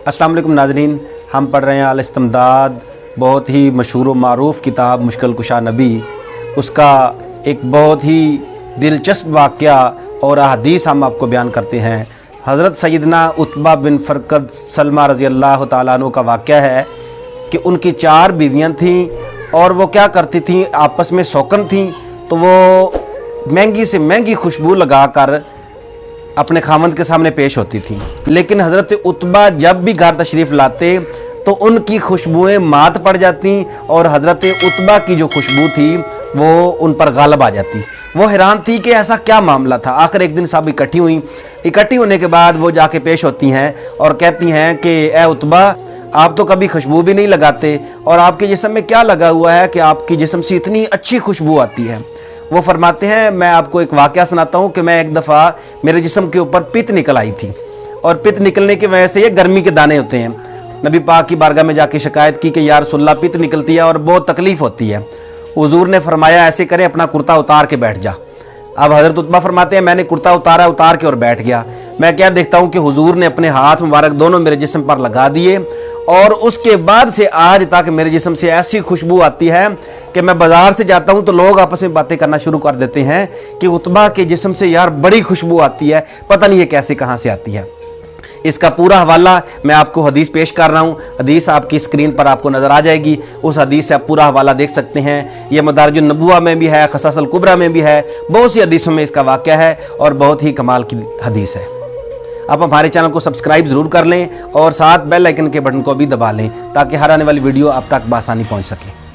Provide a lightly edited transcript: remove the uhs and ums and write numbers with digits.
अस्सलाम वालेकुम नाज़रीन, हम पढ़ रहे हैं अल-इस्तिमदाद, बहुत ही मशहूर व मारूफ़ किताब मुश्किल कुशा नबी। उसका एक बहुत ही दिलचस्प वाक़या और अहदीस हम आपको बयान करते हैं। हज़रत सैयदना उतबा बिन फ़रक़द सलमा रज़ी अल्लाह तआला अन्हु का वाक़या है कि उनकी 4 बीवियाँ थीं और वो क्या करती थीं, आपस में शौकन थीं, तो वो महंगी से महंगी खुशबू लगाकर अपने खामंद के सामने पेश होती थी। लेकिन हज़रत उतबा जब भी घर तशरीफ़ लाते तो उनकी खुशबुएँ मात पड़ जाती और हज़रत उतबा की जो खुशबू थी वो उन पर गालब आ जाती। वो हैरान थी कि ऐसा क्या मामला था। आखिर एक दिन सब इकट्ठी होने के बाद वो जाके पेश होती हैं और कहती हैं कि ए उतबा, आप तो कभी खुशबू भी नहीं लगाते और आपके जिस्म में क्या लगा हुआ है कि आपकी जिस्म से इतनी अच्छी खुशबू आती है। वो फरमाते हैं, मैं आपको एक वाक़या सुनाता हूँ कि मैं एक दफ़ा मेरे जिस्म के ऊपर पित निकल आई थी और पित निकलने की वजह से ये गर्मी के दाने होते हैं। नबी पाक की बारगाह में जाके शिकायत की कि या रसूलल्लाह, पित निकलती है और बहुत तकलीफ़ होती है। हुजूर ने फरमाया, ऐसे करें, अपना कुर्ता उतार के बैठ जा। अब हज़रत उतबा फरमाते हैं, मैंने कुर्ता उतार के और बैठ गया। मैं क्या देखता हूँ कि हुजूर ने अपने हाथ मुबारक दोनों मेरे जिस्म पर लगा दिए और उसके बाद से आज तक मेरे जिस्म से ऐसी खुशबू आती है कि मैं बाज़ार से जाता हूँ तो लोग आपस में बातें करना शुरू कर देते हैं कि उतबा के जिस्म से यार बड़ी खुशबू आती है, पता नहीं ये कैसे कहाँ से आती है। इसका पूरा हवाला मैं आपको हदीस पेश कर रहा हूँ। हदीस आपकी स्क्रीन पर आपको नज़र आ जाएगी। उस हदीस से आप पूरा हवाला देख सकते हैं। ये मदारिजुन नबुव्वा में भी है, क़ससल कुबरा में भी है, बहुत सी हदीसों में इसका वाक़या है और बहुत ही कमाल की हदीस है। आप हमारे चैनल को सब्सक्राइब ज़रूर कर लें और साथ बेल आइकन के बटन को भी दबा लें ताकि हर आने वाली वीडियो आप तक बआसानी पहुँच सके।